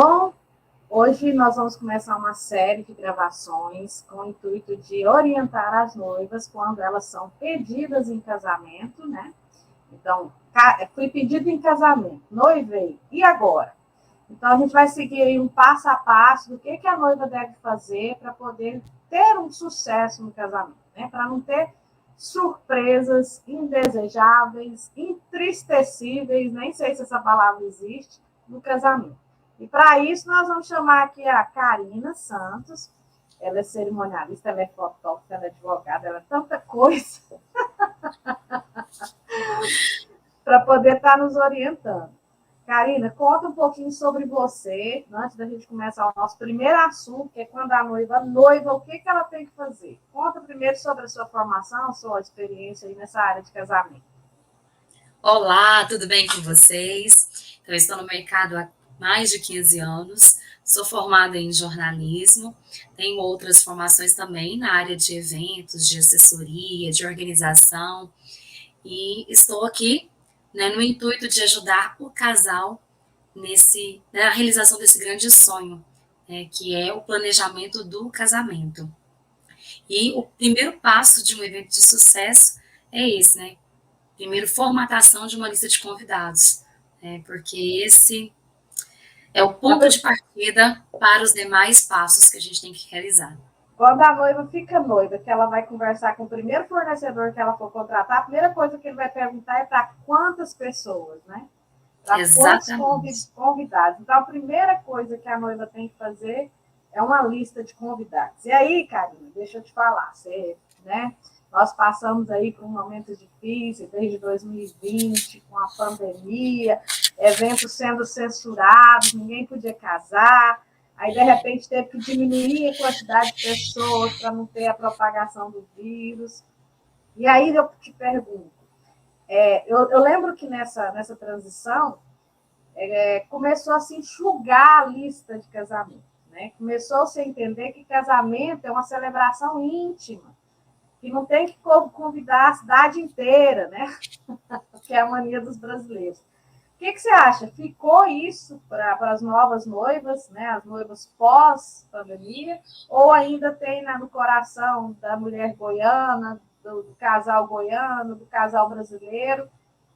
Bom, hoje nós vamos começar uma série de gravações com o intuito de orientar as noivas quando elas são pedidas em casamento, né? Então, fui pedido em casamento, noivei, e agora? Então, a gente vai seguir aí um passo a passo do que a noiva deve fazer para poder ter um sucesso no casamento, né? Para não ter surpresas indesejáveis, entristecíveis, nem sei se essa palavra existe, no casamento. E para isso, nós vamos chamar aqui a Karina Santos. Ela é cerimonialista, ela é fotógrafa, ela é advogada, ela é tanta coisa para poder estar nos orientando. Karina, conta um pouquinho sobre você, antes da gente começar o nosso primeiro assunto, que é quando a noiva, o que ela tem que fazer? Conta primeiro sobre a sua formação, sua experiência aí nessa área de casamento. Olá, tudo bem com vocês? Então, eu estou no mercado há mais de 15 anos, sou formada em jornalismo, tenho outras formações também na área de eventos, de assessoria, de organização, e estou aqui, né, no intuito de ajudar o casal na realização desse grande sonho, né, que é o planejamento do casamento. E o primeiro passo de um evento de sucesso é esse, né? Primeiro, formatação de uma lista de convidados, né, porque esse é o ponto de partida para os demais passos que a gente tem que realizar. Quando a noiva fica noiva, que ela vai conversar com o primeiro fornecedor que ela for contratar, a primeira coisa que ele vai perguntar é para quantas pessoas, né? Para quantos convidados. Então, a primeira coisa que a noiva tem que fazer é uma lista de convidados. E aí, Karina, deixa eu te falar, né? Nós passamos aí por um momento difícil, desde 2020, com a pandemia, eventos sendo censurados, ninguém podia casar, aí, de repente, teve que diminuir a quantidade de pessoas para não ter a propagação do vírus. E aí eu te pergunto, eu lembro que nessa transição, começou a se enxugar a lista de casamento, né? Começou-se a entender que casamento é uma celebração íntima, que não tem que convidar a cidade inteira, né? Que é a mania dos brasileiros. O que você acha? Ficou isso para as novas noivas, né? As noivas pós-pandemia, ou ainda tem no coração da mulher goiana, do casal goiano, do casal brasileiro,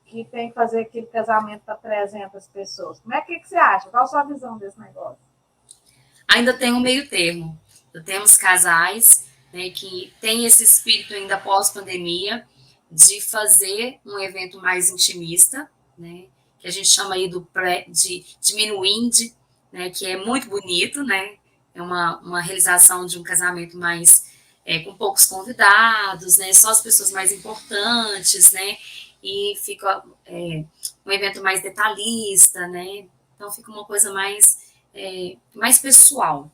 que tem que fazer aquele casamento para 300 pessoas? Como é que você acha? Qual a sua visão desse negócio? Ainda tem um meio termo. Temos casais, né, que têm esse espírito ainda pós-pandemia de fazer um evento mais intimista, né, que a gente chama aí de diminuindo, né, que é muito bonito, né, é uma realização de um casamento mais com poucos convidados, né, só as pessoas mais importantes, né, e fica um evento mais detalhista, né, então fica uma coisa mais pessoal.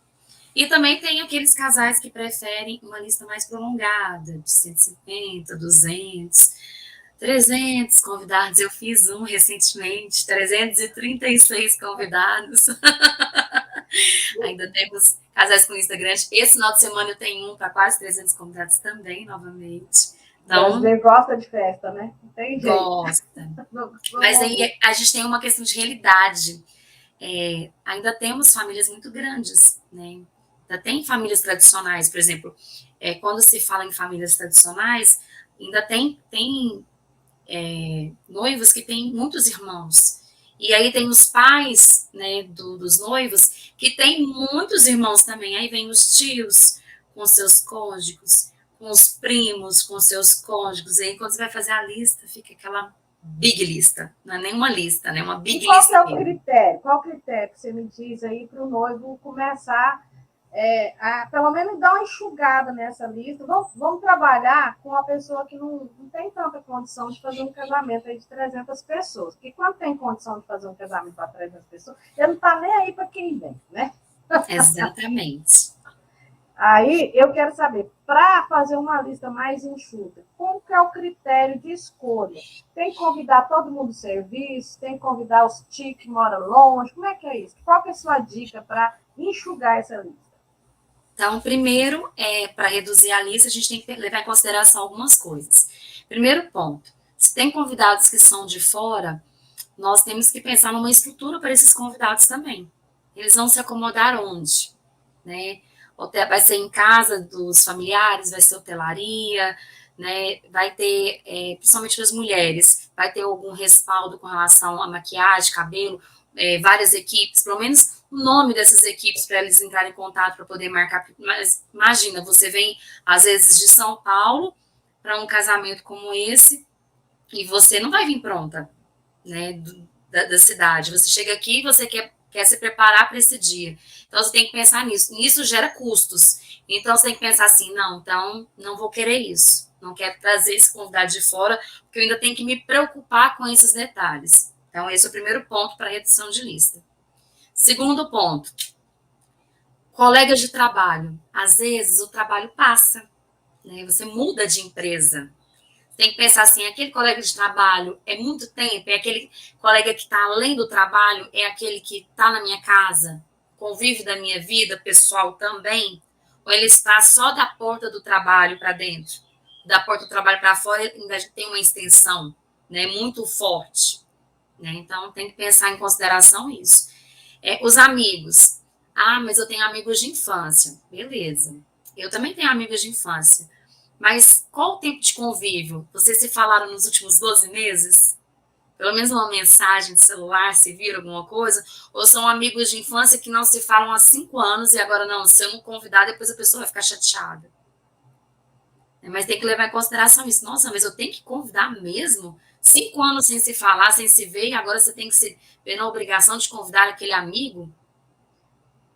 E também tem aqueles casais que preferem uma lista mais prolongada, de 150, 200, 300 convidados. Eu fiz um recentemente, 336 convidados. Ainda temos casais com lista grande. Esse final de semana eu tenho um para quase 300 convidados também, novamente. Então, o brasileiro gosta de festa, né? Não tem jeito. Gosta. Mas aí a gente tem uma questão de realidade. Ainda temos famílias muito grandes, né? Ainda tem famílias tradicionais, por exemplo, quando se fala em famílias tradicionais, ainda tem noivos que têm muitos irmãos. E aí tem os pais, né, dos noivos que têm muitos irmãos também. Aí vem os tios com seus cônjuges, com os primos com seus cônjuges. E aí quando você vai fazer a lista, fica aquela big lista. Não é nem uma lista, né? Uma big lista. Qual é o critério? Qual o critério que você me diz aí para o noivo começar a, pelo menos, dar uma enxugada nessa lista? Vamos trabalhar com uma pessoa que não tem tanta condição de fazer um casamento aí de 300 pessoas. Porque quando tem condição de fazer um casamento para 300 pessoas, ele não está nem aí para quem vem, né? Exatamente. Aí eu quero saber, para fazer uma lista mais enxuta, como que é o critério de escolha? Tem que convidar todo mundo do serviço? Tem que convidar os tios que moram longe? Como é que é isso? Qual que é a sua dica para enxugar essa lista? Então, primeiro, para reduzir a lista, a gente tem que levar em consideração algumas coisas. Primeiro ponto, se tem convidados que são de fora, nós temos que pensar numa estrutura para esses convidados também. eles vão se acomodar onde? Né? Vai ser em casa dos familiares, vai ser hotelaria, né? Vai ter, principalmente para as mulheres, vai ter algum respaldo com relação à maquiagem, cabelo, várias equipes, pelo menos o nome dessas equipes para eles entrarem em contato para poder marcar. Mas imagina, você vem às vezes de São Paulo para um casamento como esse e você não vai vir pronta, né, da cidade. Você chega aqui e você quer se preparar para esse dia. Então, você tem que pensar nisso. Isso gera custos. Então, você tem que pensar assim, não, então, não vou querer isso. Não quero trazer esse convidado de fora, porque eu ainda tenho que me preocupar com esses detalhes. Então, esse é o primeiro ponto para redução de lista. Segundo ponto, colegas de trabalho. Às vezes, o trabalho passa, né? Você muda de empresa. Tem que pensar assim, aquele colega de trabalho é muito tempo, é aquele colega que está além do trabalho, é aquele que está na minha casa, convive da minha vida pessoal também, ou ele está só da porta do trabalho para dentro, da porta do trabalho para fora, ainda tem uma extensão, né, muito forte, né? Então tem que pensar em consideração isso. Os amigos, mas eu tenho amigos de infância, beleza, eu também tenho amigos de infância, mas qual o tempo de convívio? Vocês se falaram nos últimos 12 meses? Pelo menos uma mensagem de celular, se viram alguma coisa? Ou são amigos de infância que não se falam há 5 anos e agora não, se eu não convidar, depois a pessoa vai ficar chateada. Mas tem que levar em consideração isso. Nossa, mas eu tenho que convidar mesmo? 5 anos sem se falar, sem se ver, e agora você tem que se ver na obrigação de convidar aquele amigo?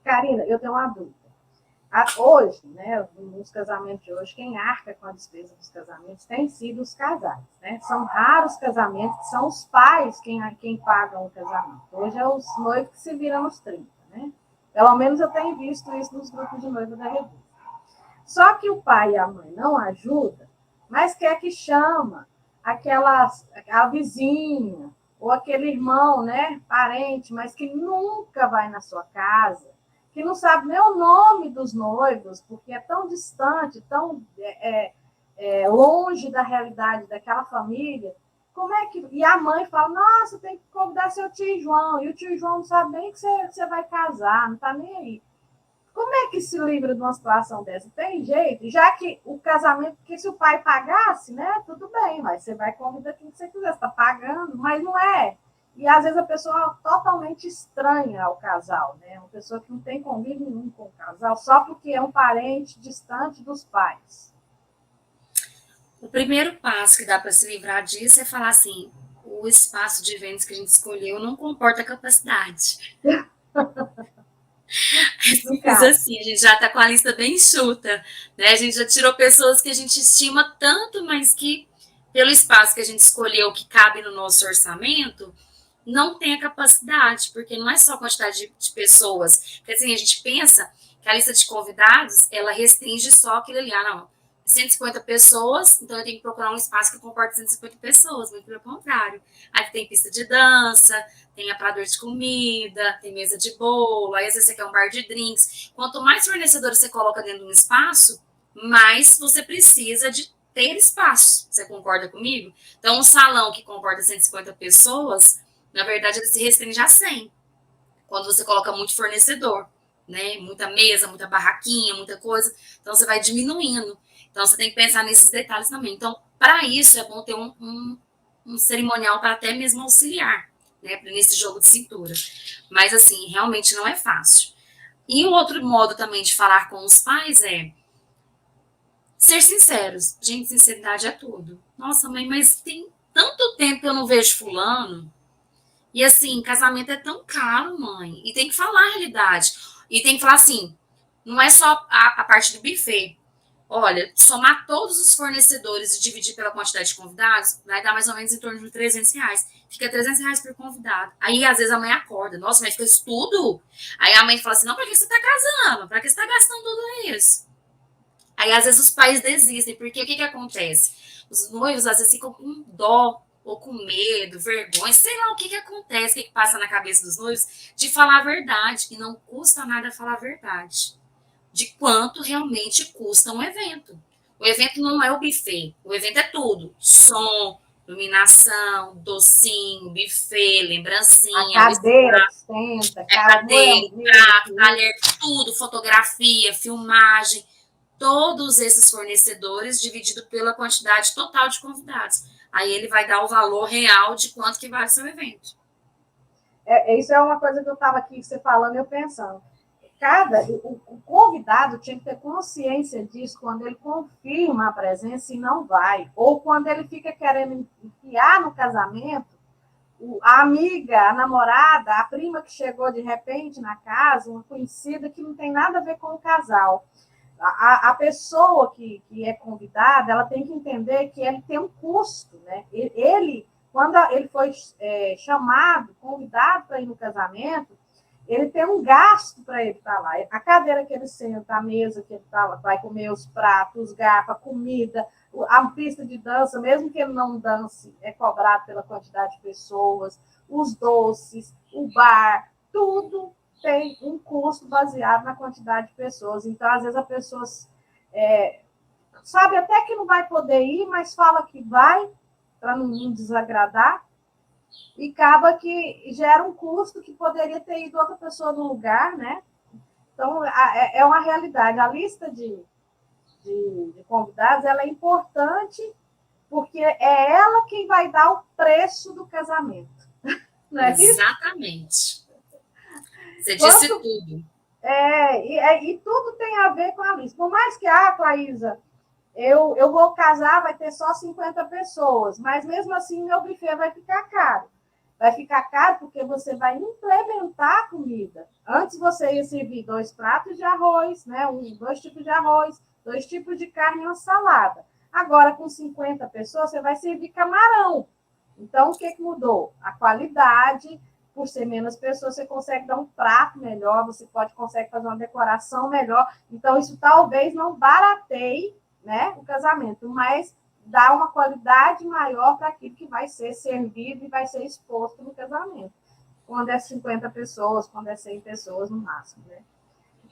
Karina, eu tenho uma dúvida. Hoje, né, nos casamentos de hoje, quem arca com a despesa dos casamentos tem sido os casais, né? São raros casamentos que são os pais quem pagam o casamento. Hoje é os noivos que se viram nos 30, né? Pelo menos eu tenho visto isso nos grupos de noiva da revista. Só que o pai e a mãe não ajudam, mas quer que chama a vizinha ou aquele irmão, né, parente, mas que nunca vai na sua casa, que não sabe nem o nome dos noivos, porque é tão distante, tão longe da realidade daquela família. Como é que. E a mãe fala: nossa, tem que convidar seu tio João, e o tio João não sabe nem que você vai casar, não está nem aí. Como é que se livra de uma situação dessa? Tem jeito? Já que o casamento, porque se o pai pagasse, né, tudo bem, mas você vai convidar quem você quiser, você está pagando, mas não é. E às vezes a pessoa é totalmente estranha ao casal, né? Uma pessoa que não tem convívio nenhum com o casal, só porque é um parente distante dos pais. O primeiro passo que dá para se livrar disso é falar assim: o espaço de eventos que a gente escolheu não comporta a capacidade. Simples assim, a gente já está com a lista bem enxuta, né? A gente já tirou pessoas que a gente estima tanto, mas que, pelo espaço que a gente escolheu, que cabe no nosso orçamento, não tem a capacidade, porque não é só a quantidade de pessoas. Porque assim, a gente pensa que a lista de convidados, ela restringe só aquilo ali. 150 pessoas, então eu tenho que procurar um espaço que comporte 150 pessoas, muito pelo contrário. Aí tem pista de dança, tem aparador de comida, tem mesa de bolo, aí às vezes você quer um bar de drinks. Quanto mais fornecedores você coloca dentro de um espaço, mais você precisa de ter espaço. Você concorda comigo? Então, um salão que comporta 150 pessoas, na verdade, ele se restringe a 100. Quando você coloca muito fornecedor, né? Muita mesa, muita barraquinha, muita coisa. Então, você vai diminuindo. Então, você tem que pensar nesses detalhes também. Então, para isso, é bom ter um cerimonial para até mesmo auxiliar, né? Nesse jogo de cintura. Mas, assim, realmente não é fácil. E um outro modo também de falar com os pais é ser sinceros. Gente, sinceridade é tudo. Nossa, mãe, mas tem tanto tempo que eu não vejo fulano. E assim, casamento é tão caro, mãe. E tem que falar a realidade. E tem que falar assim, não é só a parte do buffet. Olha, somar todos os fornecedores e dividir pela quantidade de convidados, vai dar mais ou menos em torno de R$ 300. Fica R$ 300 por convidado. Aí, às vezes, a mãe acorda. Nossa, mas fica isso tudo? Aí a mãe fala assim, não, pra que você tá casando? Pra que você tá gastando tudo isso? Aí, às vezes, os pais desistem. Porque o que acontece? Os noivos, às vezes, ficam com dó ou com medo, vergonha, sei lá o que acontece, o que passa na cabeça dos noivos, de falar a verdade. E não custa nada falar a verdade. De quanto realmente custa um evento. O evento não é o buffet. O evento é tudo. Som, Iluminação, docinho, buffet, lembrancinha, A cadeira que senta, cadeira, prato, tudo. talher, tudo, fotografia, filmagem, todos esses fornecedores dividido pela quantidade total de convidados. Aí ele vai dar o valor real de quanto que vale o seu evento. Isso é uma coisa que eu estava aqui, você falando, eu pensando. O convidado tinha que ter consciência disso quando ele confirma a presença e não vai. Ou quando ele fica querendo enfiar no casamento, a amiga, a namorada, a prima que chegou de repente na casa, uma conhecida que não tem nada a ver com o casal. A pessoa que é convidada, ela tem que entender que ele tem um custo, né? Ele, quando ele foi chamado, convidado para ir no casamento, ele tem um gasto para ele estar lá. A cadeira que ele senta, a mesa que ele tá lá, vai comer os pratos, os garfos, a comida, a pista de dança, mesmo que ele não dance, é cobrado pela quantidade de pessoas, os doces, o bar, tudo tem um custo baseado na quantidade de pessoas. Então, às vezes, a pessoa sabe até que não vai poder ir, mas fala que vai, para não desagradar, e acaba que gera um custo que poderia ter ido outra pessoa no lugar, né? Então, é uma realidade. A lista de convidados ela é importante porque é ela quem vai dar o preço do casamento. Não é Exatamente. Isso? Você disse tudo. E tudo tem a ver com a lista. Por mais que, Claísa, eu vou casar, vai ter só 50 pessoas, mas mesmo assim meu buffet vai ficar caro. Vai ficar caro porque você vai implementar a comida. Antes você ia servir 2 pratos de arroz, né? 2 tipos de arroz, 2 tipos de carne e uma salada. Agora, com 50 pessoas, você vai servir camarão. Então, o que mudou? A qualidade, por ser menos pessoas, você consegue dar um prato melhor, você consegue fazer uma decoração melhor. Então, isso talvez não barateie, né, o casamento, mas dá uma qualidade maior para aquilo que vai ser servido e vai ser exposto no casamento. Quando é 50 pessoas, quando é 100 pessoas no máximo, né?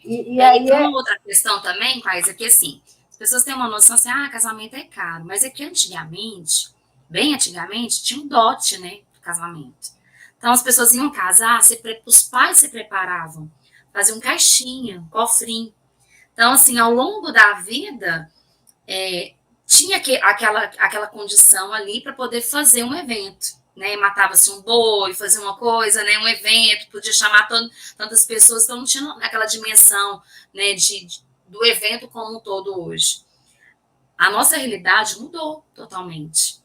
E aí tem uma outra questão também, Caísa, que assim, as pessoas têm uma noção assim, casamento é caro, mas é que antigamente, bem antigamente, tinha um dote, né, do casamento. Então as pessoas iam casar, os pais se preparavam, faziam caixinha, cofrinho. Então, assim, ao longo da vida, tinha aquela condição ali para poder fazer um evento, né? Matava-se um boi, fazia uma coisa, né? Um evento, podia chamar tantas pessoas, então não tinha aquela dimensão, né? Do evento como um todo hoje. A nossa realidade mudou totalmente.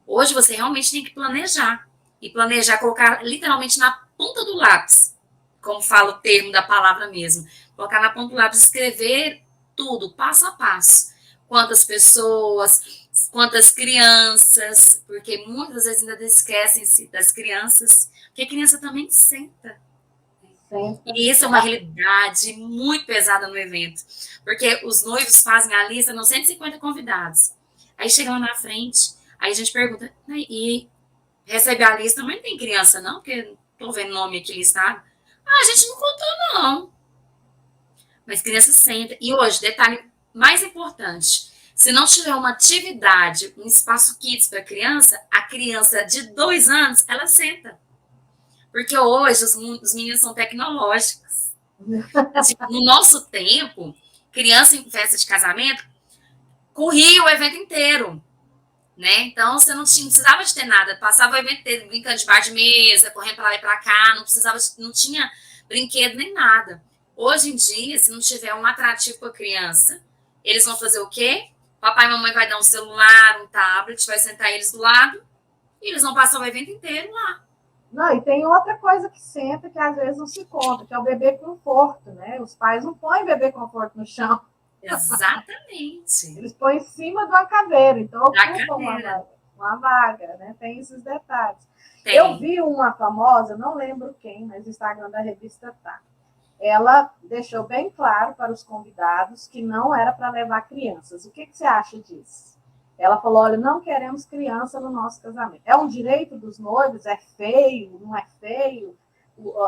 Hoje você realmente tem que planejar e planejar, colocar literalmente na ponta do lápis, como fala o termo da palavra mesmo, colocar na ponta do lápis, escrever tudo, passo a passo. Quantas pessoas, quantas crianças, porque muitas vezes ainda esquecem-se das crianças, porque criança também senta. E isso é uma realidade muito pesada no evento, porque os noivos fazem a lista, não 150 convidados. Aí chega lá na frente, aí a gente pergunta, e recebe a lista, mas não tem criança não, porque estou vendo nome aqui listado. A gente não contou não. Mas criança senta. E hoje, detalhe mais importante, se não tiver uma atividade, um espaço kids para criança, a criança de 2 anos, ela senta. Porque hoje os meninos são tecnológicos. No nosso tempo, criança em festa de casamento corria o evento inteiro. Né? Então você não precisava de ter nada, passava o evento inteiro brincando de bar de mesa, correndo para lá e para cá, não tinha brinquedo nem nada. Hoje em dia, se não tiver um atrativo para a criança, eles vão fazer o quê? Papai e mamãe vai dar um celular, um tablet, vai sentar eles do lado e eles vão passar o evento inteiro lá. Não, e tem outra coisa que senta que às vezes não se conta, que é o bebê conforto, né? Os pais não põem bebê conforto no chão. Exatamente. Eles põem em cima de uma cadeira, então ocupam uma vaga, né? Tem esses detalhes. Tem. Eu vi uma famosa, não lembro quem, mas o Instagram da revista tá. Ela deixou bem claro para os convidados que não era para levar crianças. O que você acha disso? Ela falou, olha, não queremos criança no nosso casamento. É um direito dos noivos? É feio? Não é feio?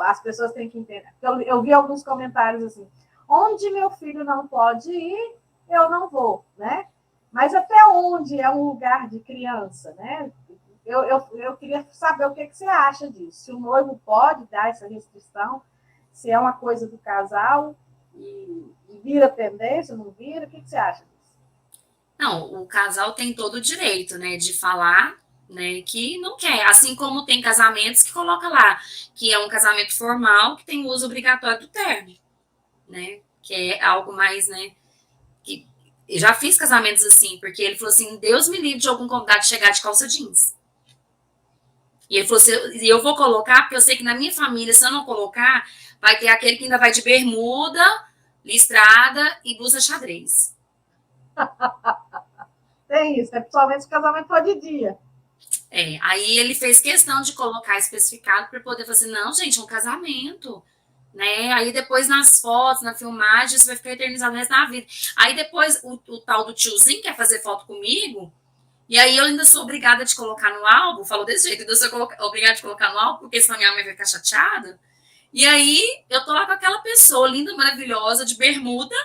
As pessoas têm que entender. Eu vi alguns comentários assim, onde meu filho não pode ir, eu não vou, né? Mas até onde é um lugar de criança, né? eu queria saber o que você acha disso. Se o noivo pode dar essa restrição, se é uma coisa do casal e vira tendência, não vira, o que você acha disso? Não, o casal tem todo o direito, né, de falar, né, que não quer. Assim como tem casamentos que coloca lá que é um casamento formal que tem o uso obrigatório do terno, né, que é algo mais, né, que eu já fiz casamentos assim, porque ele falou assim, Deus me livre de algum convidado chegar de calça jeans. E ele falou assim, e eu vou colocar, porque eu sei que na minha família, se eu não colocar, vai ter aquele que ainda vai de bermuda, listrada e blusa xadrez. Tem isso, principalmente se o casamento for de dia. Aí ele fez questão de colocar especificado para poder fazer, não, gente, é um casamento, né? Aí depois nas fotos, na filmagem, isso vai ficar eternizado o resto da vida. Aí depois o tal do tiozinho quer fazer foto comigo, e aí eu ainda sou obrigada de colocar no álbum, falou desse jeito, eu sou obrigada de colocar no álbum, porque senão minha mãe vai ficar chateada. E aí eu tô lá com aquela pessoa linda, maravilhosa, de bermuda,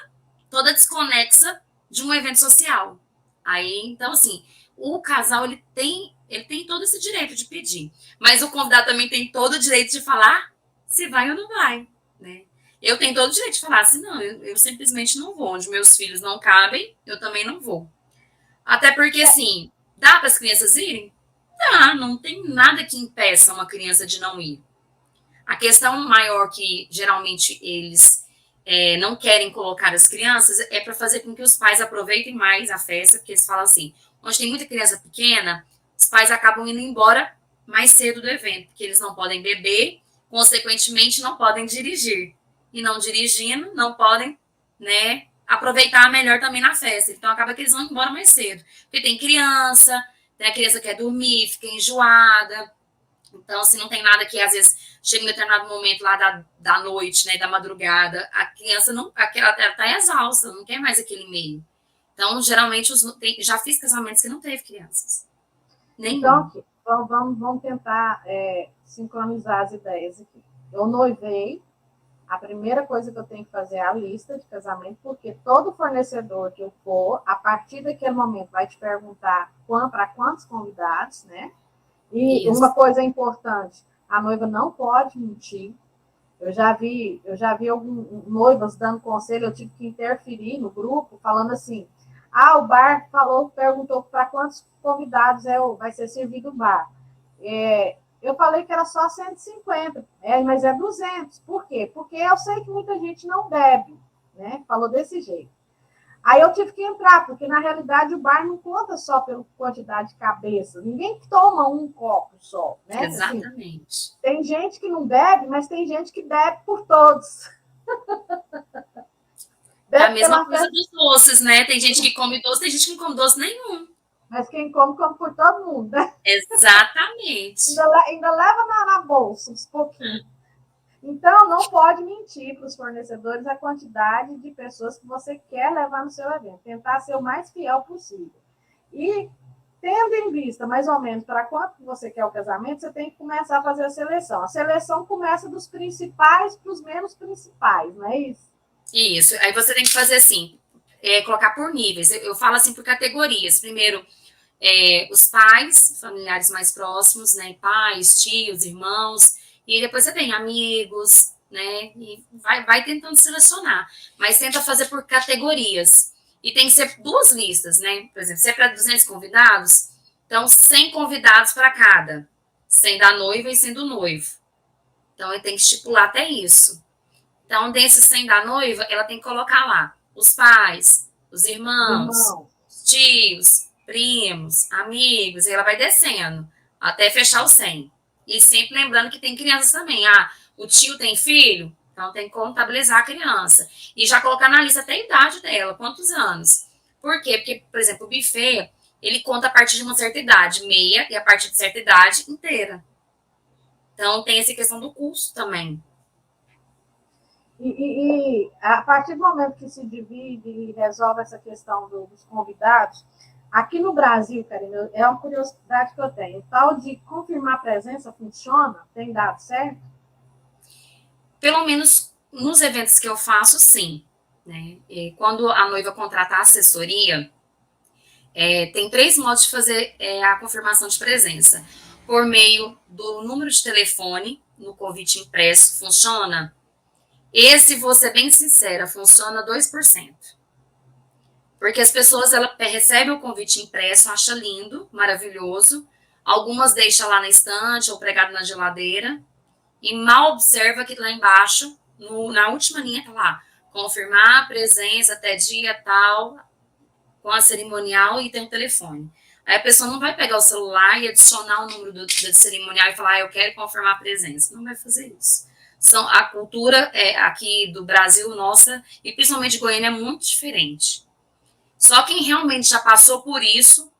toda desconexa de um evento social. Aí, então, assim, o casal ele tem todo esse direito de pedir, mas o convidado também tem todo o direito de falar se vai ou não vai, né? Eu tenho todo o direito de falar assim, não, eu simplesmente não vou. Onde meus filhos não cabem, eu também não vou. Até porque, assim, dá para as crianças irem? Dá, não tem nada que impeça uma criança de não ir. A questão maior que geralmente eles não querem colocar as crianças é para fazer com que os pais aproveitem mais a festa, porque eles falam assim, onde tem muita criança pequena, os pais acabam indo embora mais cedo do evento, porque eles não podem beber, consequentemente não podem dirigir. E não dirigindo, não podem, né, aproveitar melhor também na festa. Então acaba que eles vão embora mais cedo. Porque tem a criança que quer dormir, fica enjoada, então, assim, não tem nada que, às vezes, chega em determinado momento lá da noite, né, da madrugada, a criança não, ela tá exausta, não quer mais aquele meio. Então, geralmente, já fiz casamentos que não teve crianças. Então, Nenhum. aqui, vamos tentar sincronizar as ideias aqui. Eu noivei, a primeira coisa que eu tenho que fazer é a lista de casamento, porque todo fornecedor que eu for, a partir daquele momento, vai te perguntar para quantos convidados, né? E Isso. uma coisa importante, a noiva não pode mentir. Eu já vi algumas noivas dando conselho, eu tive que interferir no grupo, falando assim: o bar perguntou para quantos convidados vai ser servido o bar. Eu falei que era só 150, mas é 200. Por quê? Porque eu sei que muita gente não bebe, né? Falou desse jeito. Aí eu tive que entrar, porque na realidade o bar não conta só pela quantidade de cabeças. Ninguém toma um copo só, né? Assim, Exatamente. tem gente que não bebe, mas tem gente que bebe por todos. É a Bebe mesma pela coisa festa, dos doces, né? Tem gente que come doce, tem gente que não come doce nenhum. mas quem come, come por todo mundo, né? Exatamente. Ainda leva na bolsa uns pouquinhos. Então, não pode mentir para os fornecedores a quantidade de pessoas que você quer levar no seu evento. Tentar ser o mais fiel possível. E, tendo em vista mais ou menos para quanto você quer o casamento, você tem que começar a fazer a seleção. A seleção começa dos principais para os menos principais, não é isso? Isso. Aí você tem que fazer assim, colocar por níveis. Eu falo assim por categorias. Primeiro, os pais, familiares mais próximos, né? Pais, tios, irmãos, e depois você tem amigos, né? E vai tentando selecionar, mas tenta fazer por categorias. E tem que ser duas listas, né? Por exemplo, se é para 200 convidados, então 100 convidados para cada, 100 da noiva e 100 do noivo. Então ele tem que estipular até isso. Então, desses 100 da noiva, ela tem que colocar lá os pais, os Os irmãos, irmãos. os tios, primos, amigos, e ela vai descendo até fechar os 100. E sempre lembrando que tem crianças também. O tio tem filho, então tem que contabilizar a criança. E já colocar na lista até a idade dela, quantos anos. Por quê? Porque, por exemplo, o buffet, ele conta a partir de uma certa idade, meia, e a partir de certa idade, inteira. Então, tem essa questão do custo também. E a partir do momento que se divide e resolve essa questão dos convidados, aqui no Brasil, Karina, é uma curiosidade que eu tenho. O tal de confirmar a presença funciona? Tem dado certo? Pelo menos nos eventos que eu faço, sim. Né? E quando a noiva contrata a assessoria, Tem 3 modos de fazer a confirmação de presença. Por meio do número de telefone, no convite impresso, funciona? Esse, vou ser bem sincera, funciona 2%. Porque as pessoas recebem o convite impresso, acham lindo, maravilhoso. Algumas deixam lá na estante ou pregado na geladeira. E mal observa que lá embaixo, na última linha, tá lá. Confirmar a presença até dia tal, com a cerimonial e tem o telefone. Aí a pessoa não vai pegar o celular e adicionar o número do cerimonial e falar, eu quero confirmar a presença. Não vai fazer isso. A cultura aqui do Brasil, nossa, e principalmente de Goiânia, é muito diferente. Só quem realmente já passou por isso,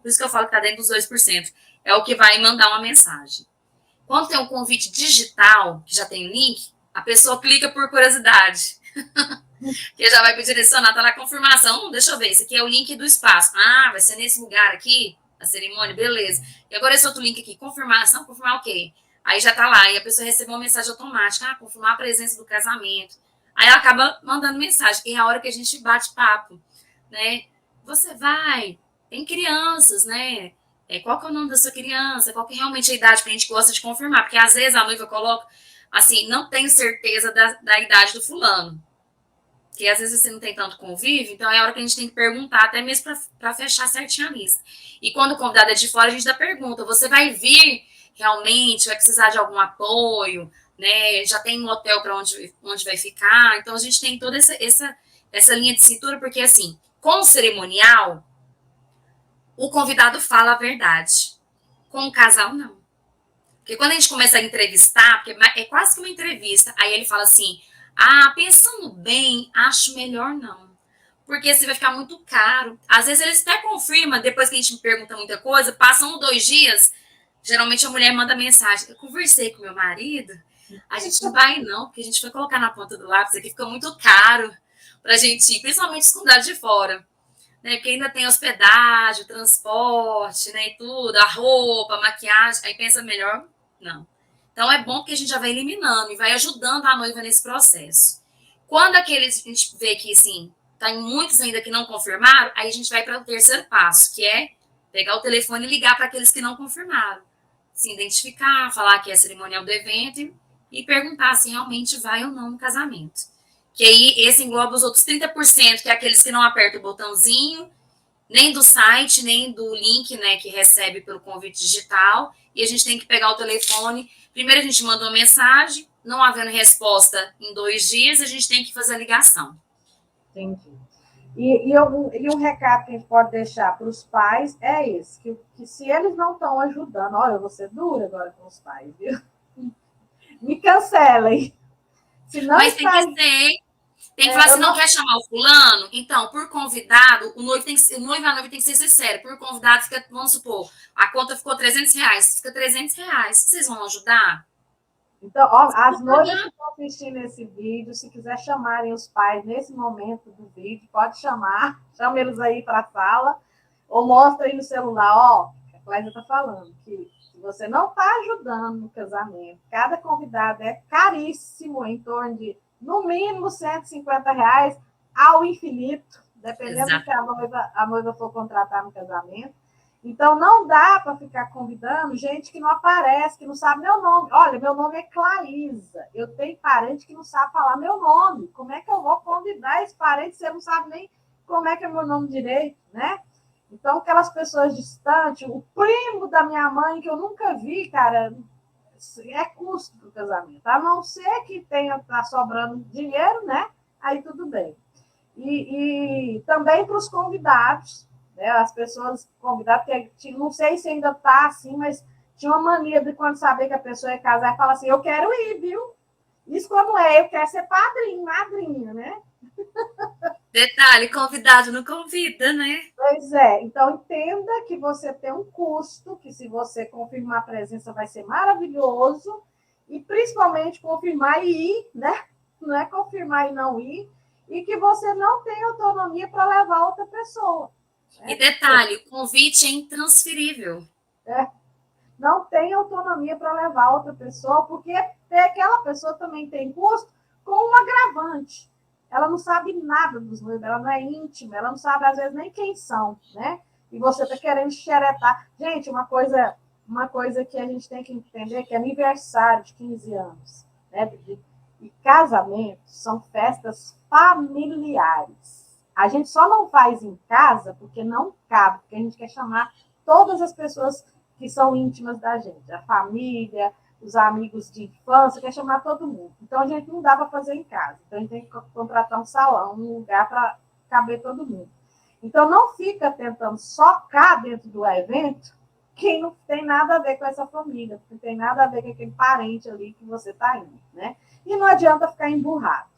por isso que eu falo que está dentro dos 2%, é o que vai mandar uma mensagem. Quando tem um convite digital, que já tem link, a pessoa clica por curiosidade. Que já vai pedir direcionar, tá na confirmação. Deixa eu ver, esse aqui é o link do espaço. Ah, vai ser nesse lugar aqui, a cerimônia, beleza. E agora esse outro link aqui, confirmação, confirmar o quê? Aí já tá lá, e a pessoa recebe uma mensagem automática, confirmar a presença do casamento. Aí ela acaba mandando mensagem, e é a hora que a gente bate papo, né? Você vai, tem crianças, né? Qual que é o nome da sua criança? Qual que é realmente a idade que a gente gosta de confirmar? Porque às vezes a noiva coloca, assim, não tem certeza da idade do fulano. Porque às vezes você não tem tanto convívio, então é a hora que a gente tem que perguntar, até mesmo para fechar certinho a lista. E quando o convidado é de fora, a gente dá pergunta: você vai vir realmente? Vai precisar de algum apoio? Né? Já tem um hotel para onde vai ficar? Então a gente tem toda essa linha de cintura, porque assim, com o cerimonial, o convidado fala a verdade. Com o casal, não. Porque quando a gente começa a entrevistar, porque é quase que uma entrevista, aí ele fala assim, pensando bem, acho melhor não. Porque você vai ficar muito caro. Às vezes eles até confirmam, depois que a gente me pergunta muita coisa, passam 2 dias, geralmente a mulher manda mensagem, eu conversei com meu marido, a gente não vai não, porque a gente vai colocar na ponta do lápis aqui, fica muito caro pra gente ir, principalmente os convidados de fora. Né, porque ainda tem hospedagem, transporte, né, e tudo, a roupa, a maquiagem, aí pensa melhor, não. Então é bom que a gente já vai eliminando e vai ajudando a noiva nesse processo. Quando aqueles a gente vê que, assim, tem muitos ainda que não confirmaram, aí a gente vai para o terceiro passo, que é pegar o telefone e ligar para aqueles que não confirmaram. Se identificar, falar que é cerimonial do evento e perguntar se realmente vai ou não no casamento. Que aí esse engloba os outros 30%, que é aqueles que não apertam o botãozinho, nem do site, nem do link, né, que recebe pelo convite digital, e a gente tem que pegar o telefone. Primeiro a gente manda uma mensagem, não havendo resposta em 2 dias, a gente tem que fazer a ligação. Entendi. E um recado que a gente pode deixar para os pais é esse, que se eles não estão ajudando, olha, eu vou ser dura agora com os pais, viu? Me cancelem. Se não Mas está... tem que falar, se não quer chamar o fulano, então, por convidado, o noivo e a noiva tem que ser sincero. Por convidado, fica, vamos supor, a conta ficou R$300, fica R$300. Vocês vão ajudar? Então, ó, as noivas que estão assistindo esse vídeo, se quiser chamarem os pais nesse momento do vídeo, pode chamar, chama eles aí para a sala, ou mostra aí no celular, ó, a Cláudia está falando, que se você não está ajudando no casamento, cada convidado é caríssimo, em torno de, no mínimo, R$150 ao infinito, dependendo do que a noiva for contratar no casamento. Então, não dá para ficar convidando gente que não aparece, que não sabe meu nome. Olha, meu nome é Clarisa. Eu tenho parente que não sabe falar meu nome. Como é que eu vou convidar esse parente se você não sabe nem como é que é meu nome direito, né? Então, aquelas pessoas distantes, o primo da minha mãe, que eu nunca vi, cara, é custo do casamento. A não ser que tá sobrando dinheiro, né? Aí tudo bem. E também para os convidados, né? As pessoas convidadas, que não sei se ainda está assim, mas tinha uma mania de quando saber que a pessoa ia casar e falar assim, eu quero ir, viu? Isso como eu quero ser padrinho, madrinha, né? Detalhe, convidado não convida, né? Pois é, então entenda que você tem um custo, que se você confirmar a presença vai ser maravilhoso, e principalmente confirmar e ir, né? Não é confirmar e não ir, e que você não tem autonomia para levar outra pessoa. E detalhe, o convite é intransferível. Não tem autonomia para levar outra pessoa, porque aquela pessoa também tem custo com um agravante. Ela não sabe nada dos noivos, ela não é íntima, ela não sabe, às vezes, nem quem são, né? e você está querendo xeretar. Gente, uma coisa que a gente tem que entender que aniversário de 15 anos, né? E casamentos são festas familiares. A gente só não faz em casa porque não cabe, porque a gente quer chamar todas as pessoas que são íntimas da gente, a família, os amigos de infância, quer chamar todo mundo. Então a gente não dá para fazer em casa. Então a gente tem que contratar um salão, um lugar para caber todo mundo. Então não fica tentando socar dentro do evento quem não tem nada a ver com essa família, não tem nada a ver com aquele parente ali que você está indo, né? E não adianta ficar emburrado,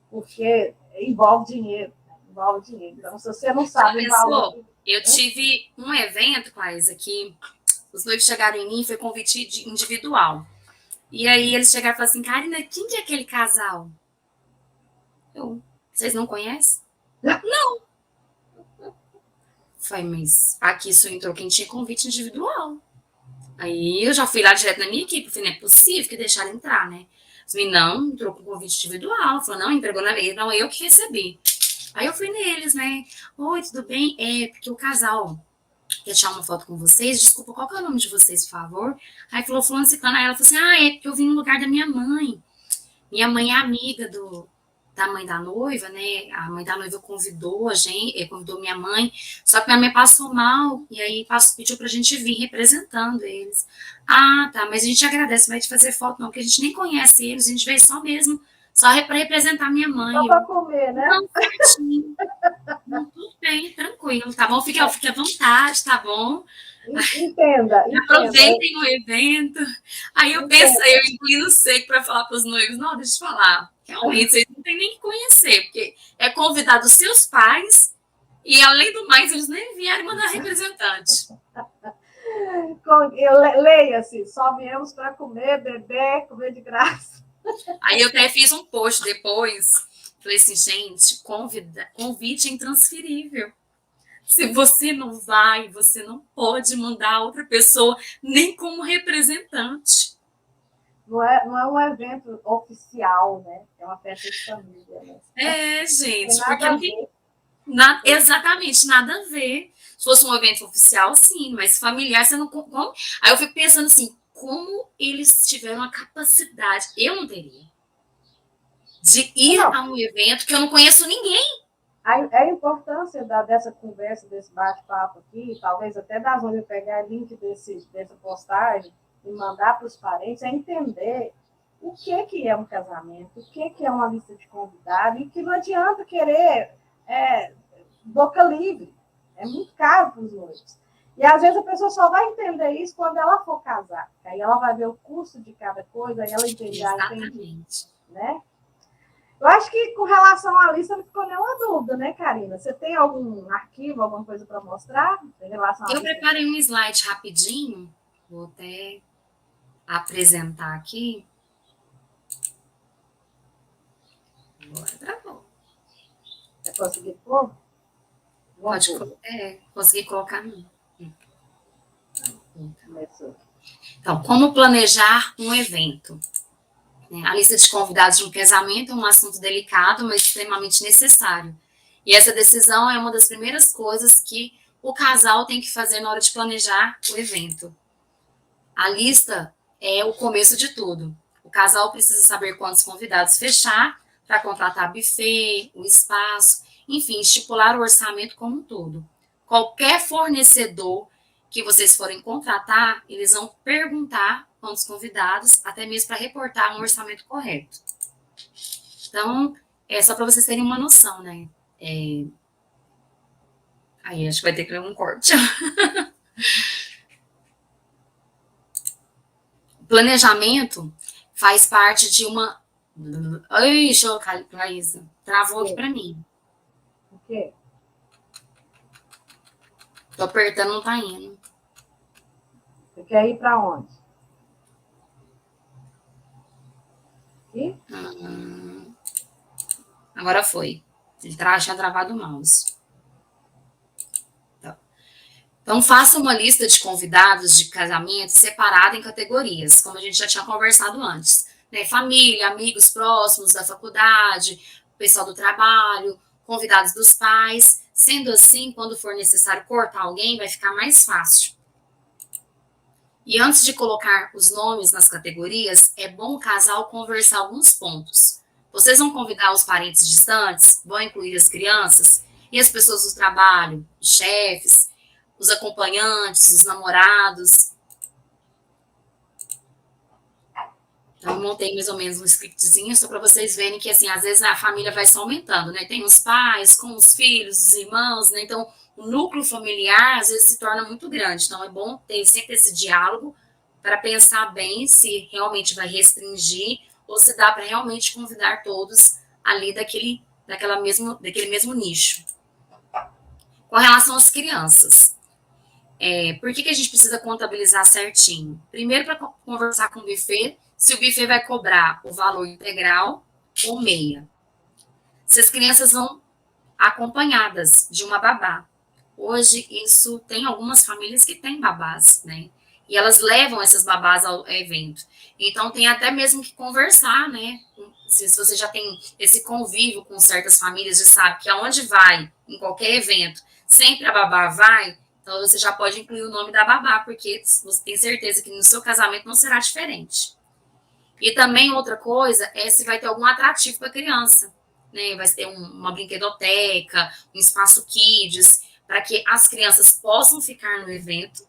porque envolve dinheiro, né? Envolve dinheiro. Então, se você não sabe o valor... Eu tive um evento, Klaisa, que os noivos chegaram em mim, foi convite individual. E aí eles chegaram e falaram assim, Karina, quem que é aquele casal? Vocês não conhecem? Não. Falei, mas aqui só entrou quem tinha convite individual. Aí eu já fui lá direto na minha equipe, falei, não é possível que deixaram entrar, né? Falei, não, entrou com convite individual. Falou, não, entregou na mesa, não, eu que recebi. Aí eu fui neles, né? Oi, tudo bem? É, porque o casal quer tirar uma foto com vocês. Desculpa, qual que é o nome de vocês, por favor? Aí falou, fulano, ciclano. Aí ela falou assim, é porque eu vim no lugar da minha mãe. Minha mãe é amiga da mãe da noiva, né? A mãe da noiva convidou a gente, convidou minha mãe, só que minha mãe passou mal, e aí pediu pra gente vir representando eles. Ah, tá, mas a gente agradece, não vai te fazer foto não, porque a gente nem conhece eles, a gente veio só mesmo, só para representar minha mãe. Só para comer, né? Não, certinho. Não, tudo bem, tranquilo, tá bom? Fique à vontade, tá bom? Entenda. Aproveitem o evento. Aí eu pensei, eu engoli no seco para falar para os noivos, não, deixa eu falar. Realmente, vocês não têm nem que conhecer, porque é convidar os seus pais e, além do mais, eles nem vieram mandar representante. Leia-se, só viemos para comer, beber, comer de graça. Aí eu até fiz um post depois, falei assim, gente, convite é intransferível. Se você não vai, você não pode mandar outra pessoa nem como representante. Não é um evento oficial, né? É uma festa de família. Né? Gente, porque não tem exatamente nada a ver. Se fosse um evento oficial, sim, mas familiar, você não. Como? Aí eu fico pensando assim, como eles tiveram a capacidade, eu não teria, de ir a um evento que eu não conheço ninguém. A importância dessa conversa, desse bate-papo aqui, talvez até das onde eu pegar link dessa postagem e mandar para os parentes, é entender o que é um casamento, o que é uma lista de convidados, e que não adianta querer boca livre. É muito caro para os noivos. E às vezes a pessoa só vai entender isso quando ela for casar. Aí ela vai ver o custo de cada coisa, aí ela entende, né? Eu acho que com relação à lista não ficou nenhuma dúvida, né, Karina? Você tem algum arquivo, alguma coisa para mostrar em relação à lista? Eu preparei um slide rapidinho, vou até apresentar aqui. Agora travou. Você conseguiu pôr? Pode conseguir colocar no. Então, como planejar um evento? A lista de convidados de um casamento é um assunto delicado, mas extremamente necessário. E essa decisão é uma das primeiras coisas que o casal tem que fazer na hora de planejar o evento. A lista é o começo de tudo. O casal precisa saber quantos convidados fechar para contratar buffet, o espaço, enfim, estipular o orçamento como um todo. Qualquer fornecedor que vocês forem contratar, eles vão perguntar quantos convidados, até mesmo para reportar um orçamento correto. Então, é só para vocês terem uma noção, né? Aí, acho que vai ter que ler um corte. O planejamento faz parte de uma... Ai, Laísa, travou aqui para mim. O quê? Tô apertando, não tá indo. Você quer ir para onde? Aqui? Agora foi. Ele tinha travado o mouse. Então, faça uma lista de convidados de casamento separada em categorias, como a gente já tinha conversado antes. Né? Família, amigos próximos da faculdade, pessoal do trabalho, convidados dos pais. Sendo assim, quando for necessário cortar alguém, vai ficar mais fácil. E antes de colocar os nomes nas categorias, é bom o casal conversar alguns pontos. Vocês vão convidar os parentes distantes? Vão incluir as crianças? E as pessoas do trabalho? Os chefes? Os acompanhantes? Os namorados? Então, eu montei mais ou menos um scriptzinho só para vocês verem que, assim, às vezes a família vai só aumentando, né? Tem os pais com os filhos, os irmãos, né? Então, o núcleo familiar, às vezes, se torna muito grande. Então, é bom ter sempre esse diálogo para pensar bem se realmente vai restringir ou se dá para realmente convidar todos ali daquele mesmo nicho. Com relação às crianças, por que a gente precisa contabilizar certinho? Primeiro, para conversar com o buffet, se o buffet vai cobrar o valor integral ou meia. Se as crianças vão acompanhadas de uma babá. Hoje, isso tem algumas famílias que têm babás, né? E elas levam essas babás ao evento. Então, tem até mesmo que conversar, né? Se você já tem esse convívio com certas famílias, já sabe que aonde vai, em qualquer evento, sempre a babá vai, então você já pode incluir o nome da babá, porque você tem certeza que no seu casamento não será diferente. E também outra coisa é se vai ter algum atrativo para a criança, né? Vai ter uma brinquedoteca, um espaço kids, para que as crianças possam ficar no evento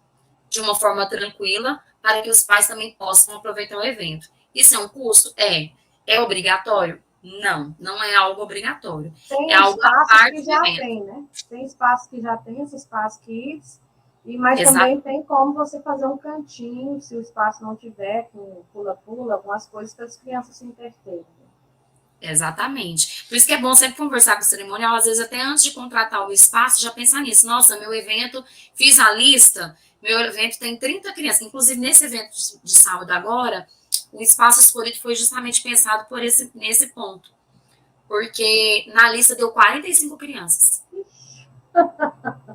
de uma forma tranquila, para que os pais também possam aproveitar o evento. Isso é um custo? É. É obrigatório? Não, não é algo obrigatório. Tem É algo à espaços que parte do já evento. tem, né? Tem espaços que já tem esse espaço kids, mas Exato. também tem como você fazer um cantinho, se o espaço não tiver, com pula-pula, algumas coisas para as crianças se entreterem. Exatamente. Por isso que é bom sempre conversar com o cerimonial, às vezes até antes de contratar o espaço, já pensar nisso. Nossa, meu evento, fiz a lista, meu evento tem 30 crianças. Inclusive, nesse evento de sábado agora, o espaço escolhido foi justamente pensado nesse ponto. Porque na lista deu 45 crianças.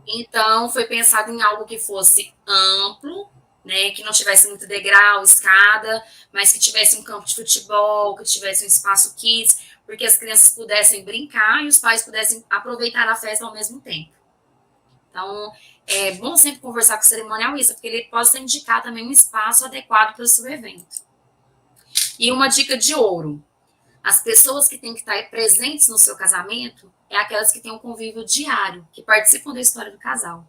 Então, foi pensado em algo que fosse amplo, né, que não tivesse muito degrau, escada, mas que tivesse um campo de futebol, que tivesse um espaço kids, porque as crianças pudessem brincar e os pais pudessem aproveitar a festa ao mesmo tempo. Então, é bom sempre conversar com o cerimonial isso, porque ele possa indicar também um espaço adequado para o seu evento. E uma dica de ouro: as pessoas que têm que estar presentes no seu casamento é aquelas que têm um convívio diário, que participam da história do casal.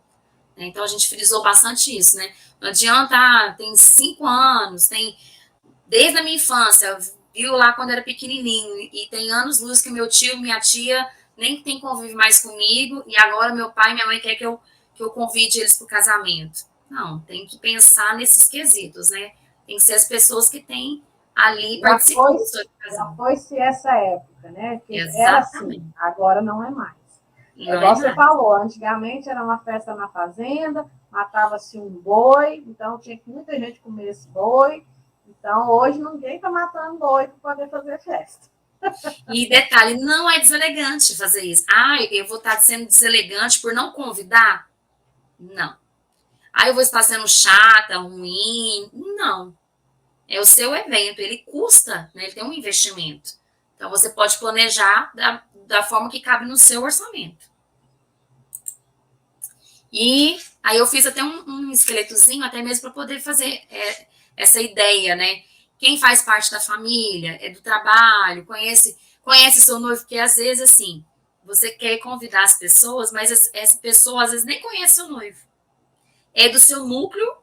Então, a gente frisou bastante isso, né? Não adianta, tem 5 anos, tem desde a minha infância, viu lá quando era pequenininho, e tem anos-luz que meu tio, minha tia, nem tem convívio mais comigo, e agora meu pai e minha mãe querem que eu convide eles para o casamento. Não, tem que pensar nesses quesitos, né? Tem que ser as pessoas que têm ali participando do seu Já casal. foi-se essa época, né? Que era Exatamente. assim, agora não é mais. É Não é igual você mais. falou, antigamente era uma festa na fazenda, matava-se um boi, então tinha que muita gente comer esse boi. Então, hoje ninguém está matando boi para poder fazer festa. E detalhe, não é deselegante fazer isso. Ah, eu vou estar sendo deselegante por não convidar? Não. Ah, eu vou estar sendo chata, ruim? Não. É o seu evento, ele custa, né? Ele tem um investimento. Então, você pode planejar da forma que cabe no seu orçamento. E aí eu fiz até um esqueletozinho, até mesmo para poder fazer essa ideia, né? Quem faz parte da família, é do trabalho, conhece seu noivo, porque às vezes, assim, você quer convidar as pessoas, mas essa pessoa às vezes nem conhece seu noivo. É do seu núcleo,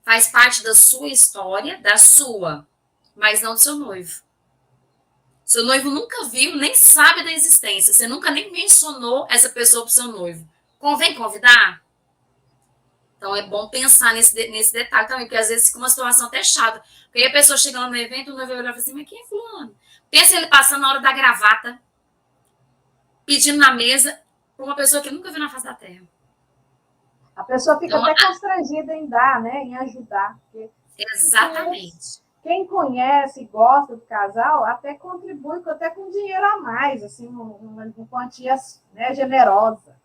faz parte da sua história, da sua, mas não do seu noivo. Seu noivo nunca viu, nem sabe da existência. Você nunca nem mencionou essa pessoa para o seu noivo. Convém convidar? Então é bom pensar nesse detalhe também, porque às vezes fica uma situação até chata. Porque aí a pessoa chega no evento, o noivo vai olhar e fala assim, mas quem é fulano? Pensa ele passando na hora da gravata, pedindo na mesa, para uma pessoa que nunca viu na face da terra. A pessoa fica Então, até constrangida em dar, né? Em ajudar. Porque exatamente. quem conhece e gosta do casal até contribui até com dinheiro a mais, assim, uma quantia, né, generosa.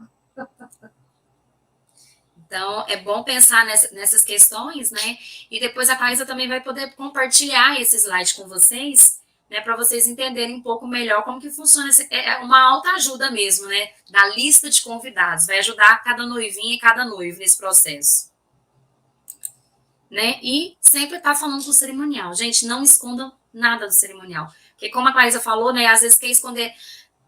Então, é bom pensar nessas questões, né? E depois a Thaisa também vai poder compartilhar esse slide com vocês, né, para vocês entenderem um pouco melhor como que funciona, é uma autoajuda mesmo, né, da lista de convidados, vai ajudar cada noivinha e cada noivo nesse processo. Né, e sempre tá falando do cerimonial. Gente, não escondam nada do cerimonial. Porque como a Clarisa falou, né, às vezes quer esconder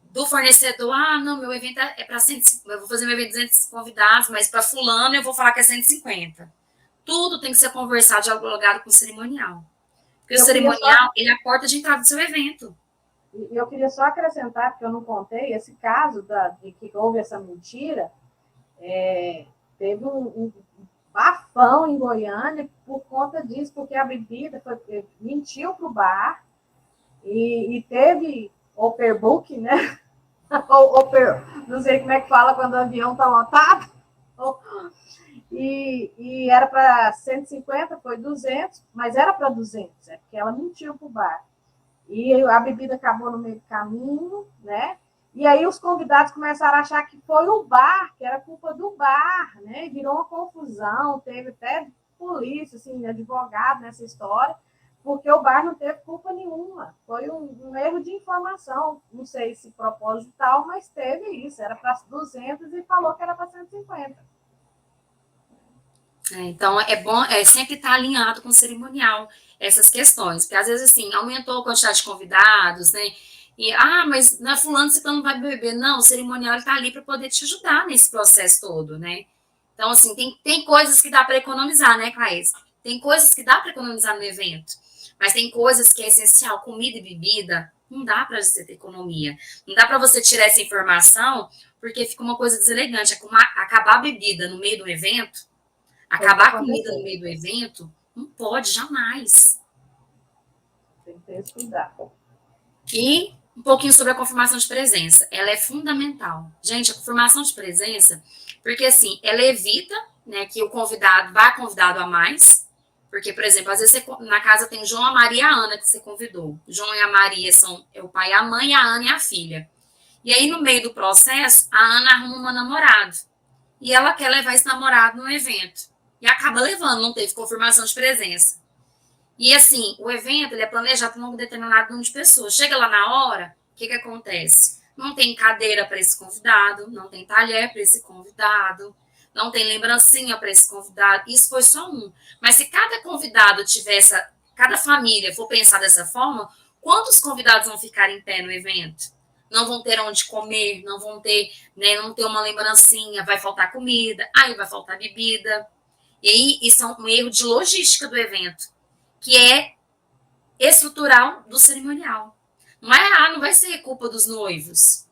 do fornecedor, não, meu evento é para 150, eu vou fazer meu evento de 200 convidados, mas para fulano eu vou falar que é 150. Tudo tem que ser conversado, dialogado com o cerimonial. Porque o cerimonial, ele é a porta de entrada do seu evento. E eu queria só acrescentar, porque eu não contei, esse caso de que houve essa mentira, teve um bafão em Goiânia por conta disso, porque a bebida mentiu para o bar e teve overbook, né? Não sei como é que fala quando o avião está lotado. E era para 150, foi 200, mas era para 200, porque ela mentiu para o bar. E a bebida acabou no meio do caminho, né? E aí os convidados começaram a achar que foi o bar, que era culpa do bar, né? E virou uma confusão, teve até polícia, assim, advogado nessa história, porque o bar não teve culpa nenhuma. Foi um erro de informação, não sei se proposital, mas teve isso, era para 200 e falou que era para 150. Então, é bom sempre estar alinhado com o cerimonial, essas questões, porque às vezes, assim, aumentou a quantidade de convidados, né, e, mas na fulano você não vai beber, não, o cerimonial está ali para poder te ajudar nesse processo todo, né, então, assim, tem coisas que dá para economizar, né, Claes? Tem coisas que dá para economizar no evento, mas tem coisas que é essencial, comida e bebida, não dá para você ter economia, não dá para você tirar essa informação, porque fica uma coisa deselegante, acabar a bebida no meio do evento, acabar a comida no meio do evento, não pode, jamais. Tem que ter esse cuidado. E um pouquinho sobre a confirmação de presença. Ela é fundamental. Gente, a confirmação de presença, porque assim, ela evita, né, que o convidado vá convidado a mais, porque, por exemplo, às vezes você, na casa tem João, a Maria e a Ana que você convidou. O João e a Maria são o pai e a mãe, e a Ana e a filha. E aí, no meio do processo, a Ana arruma um namorado. E ela quer levar esse namorado no evento. E acaba levando, não teve confirmação de presença. E assim, o evento ele é planejado para um determinado número de pessoas. Chega lá na hora, o que acontece? Não tem cadeira para esse convidado, não tem talher para esse convidado, não tem lembrancinha para esse convidado. Isso foi só um. Mas se cada convidado tivesse, cada família for pensar dessa forma, quantos convidados vão ficar em pé no evento? Não vão ter onde comer, não vão ter, né, não ter uma lembrancinha, vai faltar comida, aí vai faltar bebida. E aí, isso é um erro de logística do evento, que é estrutural do cerimonial. Não vai ser culpa dos noivos.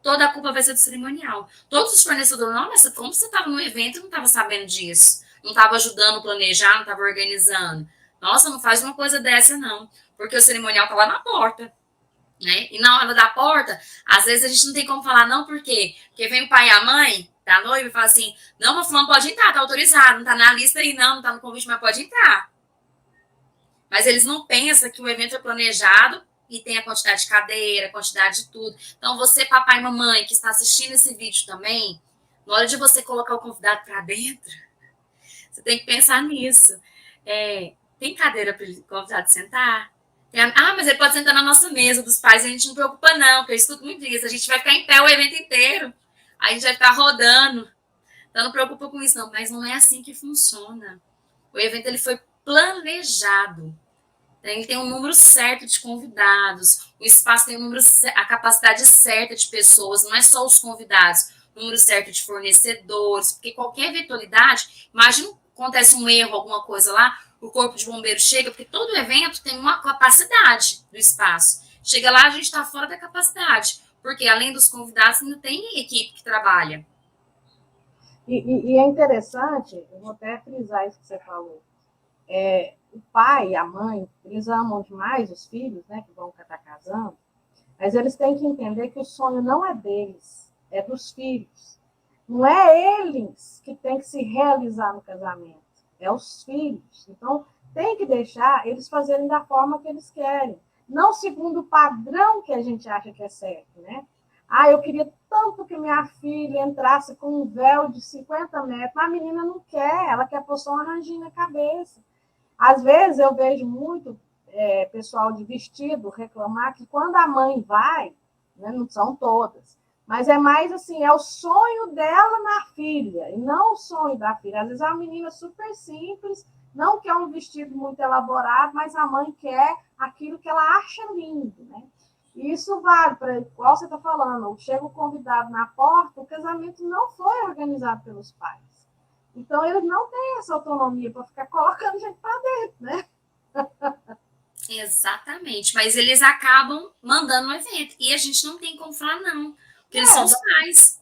Toda a culpa vai ser do cerimonial. Todos os fornecedores, não, mas como você estava no evento e não estava sabendo disso? Não estava ajudando a planejar, não estava organizando. Nossa, não faz uma coisa dessa, não. Porque o cerimonial está lá na porta. Né? E na hora da porta, às vezes a gente não tem como falar, não, por quê? Porque vem o pai e a mãe da noiva e fala assim, não, mas fulano pode entrar, tá autorizado, não tá na lista aí não tá no convite, mas pode entrar. Mas eles não pensam que o evento é planejado e tem a quantidade de cadeira, a quantidade de tudo. Então, você, papai e mamãe, que está assistindo esse vídeo também, na hora de você colocar o convidado para dentro, você tem que pensar nisso. Tem cadeira para o convidado sentar? Mas ele pode sentar na nossa mesa dos pais, a gente não preocupa não, porque eu escuto muito isso, a gente vai ficar em pé o evento inteiro, a gente vai ficar rodando, então não preocupa com isso não, mas não é assim que funciona. O evento ele foi planejado, ele tem um número certo de convidados, o espaço tem um número, a capacidade certa de pessoas, não é só os convidados, o número certo de fornecedores, porque qualquer eventualidade, imagina acontece um erro, alguma coisa lá, o corpo de bombeiro chega, porque todo evento tem uma capacidade do espaço. Chega lá, a gente está fora da capacidade, porque além dos convidados, ainda tem equipe que trabalha. E é interessante, eu vou até frisar isso que você falou, o pai e a mãe, eles amam demais os filhos, né, que vão estar casando, mas eles têm que entender que o sonho não é deles, é dos filhos. Não é eles que têm que se realizar no casamento, é os filhos. Então, tem que deixar eles fazerem da forma que eles querem, não segundo o padrão que a gente acha que é certo, né? Eu queria tanto que minha filha entrasse com um véu de 50 metros, mas a menina não quer, ela quer pôr só uma ranjinha na cabeça. Às vezes eu vejo muito pessoal de vestido reclamar que quando a mãe vai, né, não são todas, mas é mais assim, é o sonho dela na filha, e não o sonho da filha. Às vezes é uma menina super simples, não quer um vestido muito elaborado, mas a mãe quer aquilo que ela acha lindo, né? E isso vale para, igual você está falando, chega o convidado na porta, o casamento não foi organizado pelos pais. Então, eles não têm essa autonomia para ficar colocando gente para dentro, né? Exatamente, mas eles acabam mandando o evento. E a gente não tem como falar não, porque eles são os pais.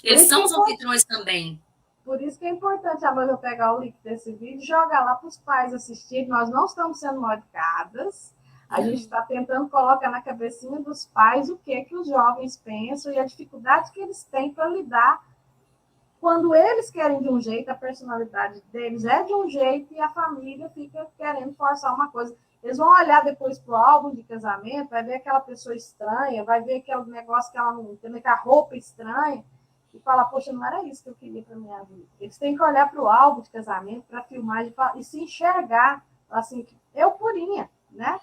Eles são os anfitriões também. Por isso que é importante a noiva pegar o link desse vídeo e jogar lá para os pais assistirem. Nós não estamos sendo mal educadas. A gente está tentando colocar na cabecinha dos pais o que os jovens pensam e a dificuldade que eles têm para lidar quando eles querem de um jeito, a personalidade deles é de um jeito e a família fica querendo forçar uma coisa. Eles vão olhar depois para o álbum de casamento, vai ver aquela pessoa estranha, vai ver aquele negócio que ela não tem, aquela roupa estranha, e falar, poxa, não era isso que eu queria para minha vida. Eles têm que olhar para o álbum de casamento, para a filmagem, e se enxergar, assim, eu purinha, né?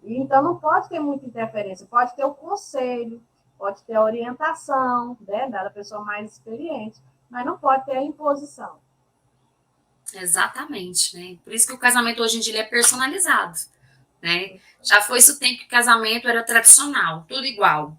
E, então não pode ter muita interferência, pode ter o conselho, pode ter a orientação, né, da pessoa mais experiente, mas não pode ter a imposição. Exatamente, né? Por isso que o casamento hoje em dia é personalizado, né? Já foi esse o tempo que o casamento era tradicional, tudo igual,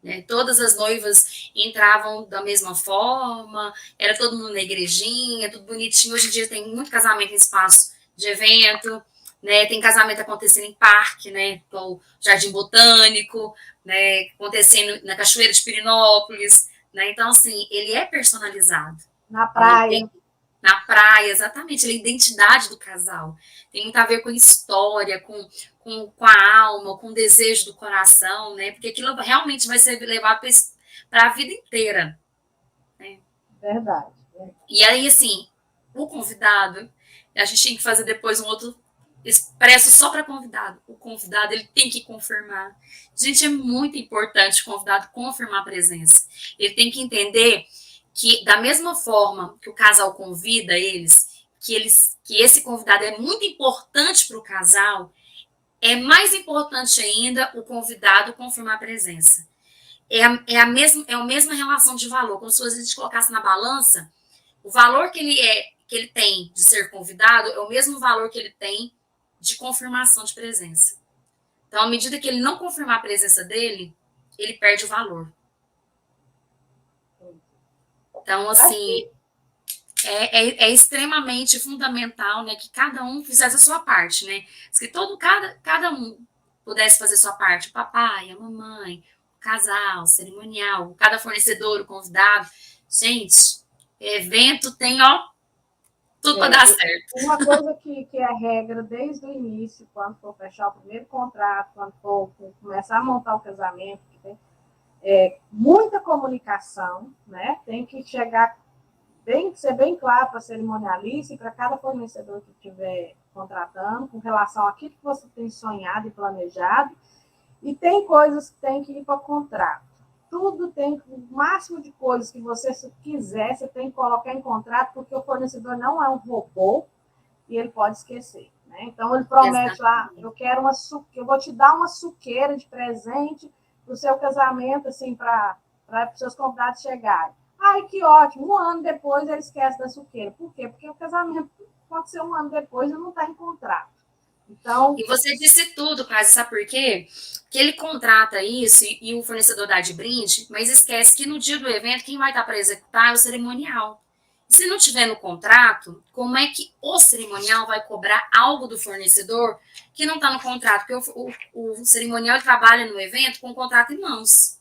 né? Todas as noivas entravam da mesma forma, era todo mundo na igrejinha, tudo bonitinho. Hoje em dia tem muito casamento em espaço de evento, né? Tem casamento acontecendo em parque, né? O Jardim Botânico, né? Acontecendo na Cachoeira de Pirinópolis, né? Então, assim, ele é personalizado. Na praia. Na praia, exatamente, a identidade do casal. Tem muito a ver com a história, com a alma, com o desejo do coração, né? Porque aquilo realmente vai ser levado para a vida inteira. Né? Verdade. E aí, assim, o convidado, a gente tem que fazer depois um outro expresso só para convidado. O convidado, ele tem que confirmar. Gente, é muito importante o convidado confirmar a presença. Ele tem que entender que da mesma forma que o casal convida que esse convidado é muito importante para o casal, é mais importante ainda o convidado confirmar a presença. É a mesma relação de valor, como se a gente colocasse na balança, o valor que ele tem de ser convidado é o mesmo valor que ele tem de confirmação de presença. Então, à medida que ele não confirmar a presença dele, ele perde o valor. Então, assim, é extremamente fundamental, né, que cada um fizesse a sua parte, né? Que cada um pudesse fazer a sua parte, o papai, a mamãe, o casal, o cerimonial, cada fornecedor, o convidado. Gente, evento tem, ó, tudo para dar certo. Uma coisa que é regra desde o início, quando for fechar o primeiro contrato, quando for começar a montar o casamento, muita comunicação, né? Tem que ser bem claro para a cerimonialista e para cada fornecedor que estiver contratando, com relação àquilo que você tem sonhado e planejado, e tem coisas que tem que ir para o contrato. Tudo tem, o máximo de coisas que você quiser, você tem que colocar em contrato, porque o fornecedor não é um robô e ele pode esquecer. Né? Então, ele promete lá, eu vou te dar uma suqueira de presente para o seu casamento, assim, para os seus convidados chegarem. Ai, que ótimo, um ano depois ele esquece da suqueira. Por quê? Porque o casamento pode ser um ano depois e não está em contrato. Então, e você disse tudo, Cláudia, sabe por quê? Que ele contrata isso e o fornecedor dá de brinde, mas esquece que no dia do evento, quem vai estar para executar é o cerimonial. Se não tiver no contrato, como é que o cerimonial vai cobrar algo do fornecedor que não está no contrato? Porque o cerimonial trabalha no evento com o contrato em mãos.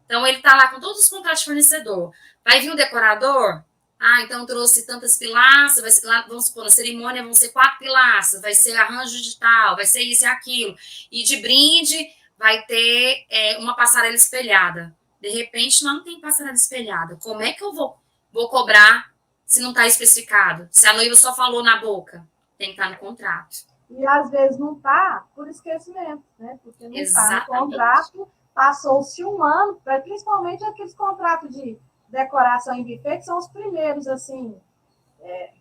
Então, ele está lá com todos os contratos de fornecedor. Vai vir o decorador? Ah, então trouxe tantas pilastras, vai ser, lá, vamos supor, na cerimônia vão ser 4 pilastras, vai ser arranjo de tal, vai ser isso e aquilo. E de brinde vai ter uma passarela espelhada. De repente, não tem passarela espelhada. Como é que eu vou cobrar se não está especificado? Se a noiva só falou na boca, tem que estar no contrato. E às vezes não está por esquecimento, né? Porque não está no contrato, passou-se um ano, principalmente aqueles contratos de decoração em buffet, que são os primeiros, assim,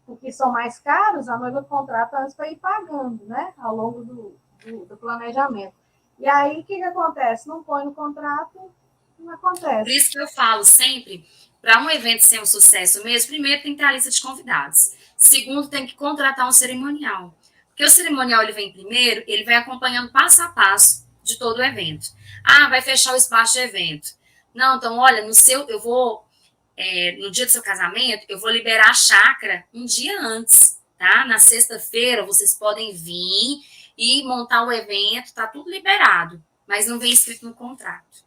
porque são mais caros, a noiva contrata antes para ir pagando, né? Ao longo do planejamento. E aí, o que acontece? Não põe no contrato, não acontece. Por isso que eu falo sempre, para um evento ser um sucesso mesmo, primeiro tem que ter a lista de convidados. Segundo, tem que contratar um cerimonial. Porque o cerimonial ele vem primeiro, ele vai acompanhando passo a passo de todo o evento. Ah, vai fechar o espaço de evento. Não, então, olha, eu vou, no dia do seu casamento, eu vou liberar a chácara um dia antes, tá? Na sexta-feira, vocês podem vir e montar o evento, tá tudo liberado, mas não vem escrito no contrato.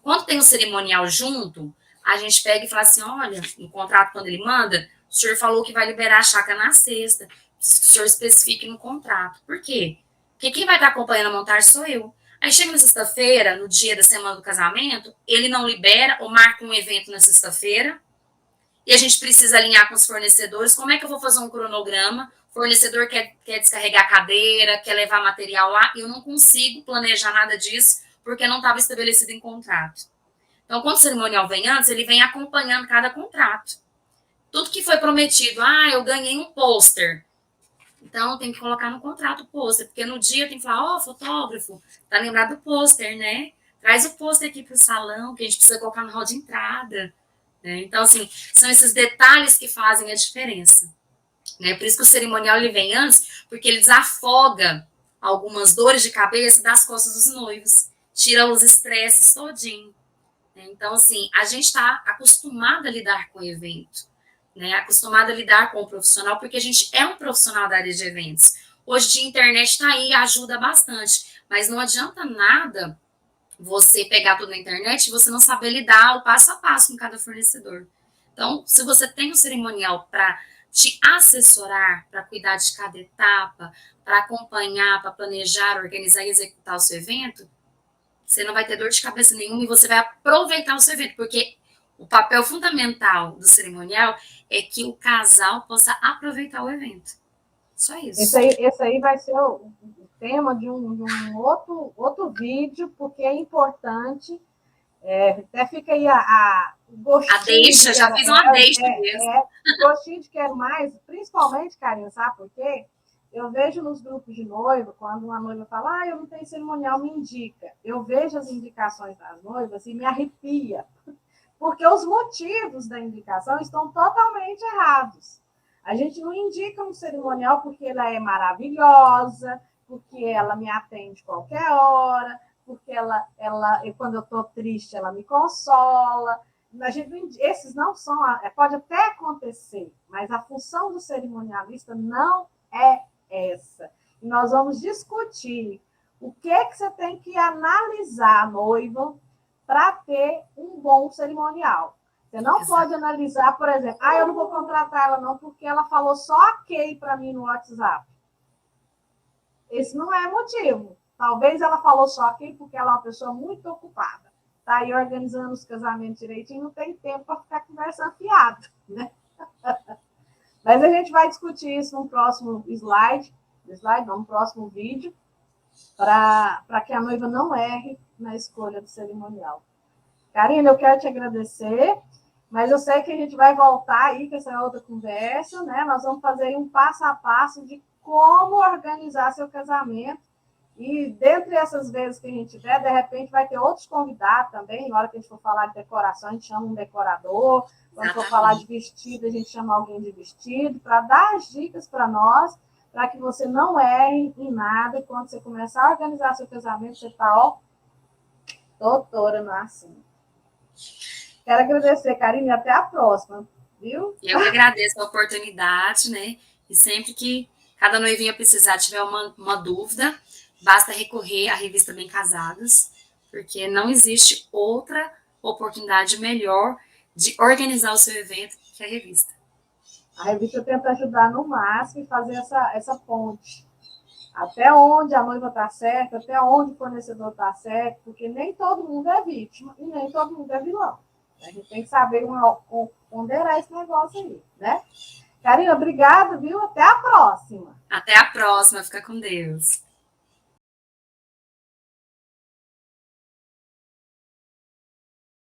Quando tem um cerimonial junto, a gente pega e fala assim, olha, no contrato, quando ele manda, o senhor falou que vai liberar a chácara na sexta, preciso que o senhor especifique no contrato. Por quê? Porque quem vai estar acompanhando a montagem sou eu. Aí chega na sexta-feira, no dia da semana do casamento, ele não libera ou marca um evento na sexta-feira, e a gente precisa alinhar com os fornecedores. Como é que eu vou fazer um cronograma? O fornecedor quer descarregar a cadeira, quer levar material lá, e eu não consigo planejar nada disso, porque não estava estabelecido em contrato. Então, quando o cerimonial vem antes, ele vem acompanhando cada contrato. Tudo que foi prometido, eu ganhei um pôster. Então, tem que colocar no contrato o pôster, porque no dia tem que falar, fotógrafo, tá lembrado do pôster, né? Traz o pôster aqui pro salão, que a gente precisa colocar no hall de entrada. Né? Então, assim, são esses detalhes que fazem a diferença. Né? Por isso que o cerimonial ele vem antes, porque ele desafoga algumas dores de cabeça das costas dos noivos, tira os estresses todinho. Então, assim, a gente está acostumado a lidar com o evento, né? Acostumado a lidar com o profissional, porque a gente é um profissional da área de eventos. Hoje a internet está aí, ajuda bastante, mas não adianta nada você pegar tudo na internet e você não saber lidar o passo a passo com cada fornecedor. Então, se você tem um cerimonial para te assessorar, para cuidar de cada etapa, para acompanhar, para planejar, organizar e executar o seu evento, você não vai ter dor de cabeça nenhuma e você vai aproveitar o seu evento, porque o papel fundamental do cerimonial é que o casal possa aproveitar o evento. Só isso. Esse aí vai ser o tema de um outro vídeo, porque é importante. Até fica aí a gostinho. A deixa, já fiz uma deixa mesmo. Gostinho de quero mais, principalmente, Karine, sabe por quê? Eu vejo nos grupos de noiva, quando uma noiva fala, eu não tenho cerimonial, me indica. Eu vejo as indicações das noivas e me arrepia, porque os motivos da indicação estão totalmente errados. A gente não indica um cerimonial porque ela é maravilhosa, porque ela me atende qualquer hora, porque ela quando eu estou triste, ela me consola. Esses não são, pode até acontecer, mas a função do cerimonialista não é essa. E nós vamos discutir o que você tem que analisar, noiva, para ter um bom cerimonial. Você não pode analisar, por exemplo, eu não vou contratar ela não, porque ela falou só ok para mim no WhatsApp. Esse não é motivo. Talvez ela falou só ok porque ela é uma pessoa muito ocupada. Está aí organizando os casamentos direitinho, não tem tempo para ficar conversando fiado, né? Mas a gente vai discutir isso no próximo no próximo vídeo, para que a noiva não erre na escolha do cerimonial. Karine, eu quero te agradecer, mas eu sei que a gente vai voltar aí com essa outra conversa, né? Nós vamos fazer um passo a passo de como organizar seu casamento. E dentre essas vezes que a gente tiver, de repente vai ter outros convidados também. Na hora que a gente for falar de decoração, a gente chama um decorador. Quando for falar de vestido, a gente chama alguém de vestido, para dar as dicas para nós, para que você não erre em nada. E quando você começar a organizar seu casamento, você está, doutora no assunto. Quero agradecer, Karine, até a próxima, viu? Eu que agradeço a oportunidade, né? E sempre que cada noivinha precisar, tiver uma dúvida, basta recorrer à revista Bem Casadas, porque não existe outra oportunidade melhor de organizar o seu evento que a revista. A revista tenta ajudar no máximo e fazer essa ponte. Até onde a noiva está certa, até onde o fornecedor está certo, porque nem todo mundo é vítima e nem todo mundo é vilão. A gente tem que saber ponderar esse negócio aí, né? Karine, obrigada, viu? Até a próxima. Até a próxima. Fica com Deus.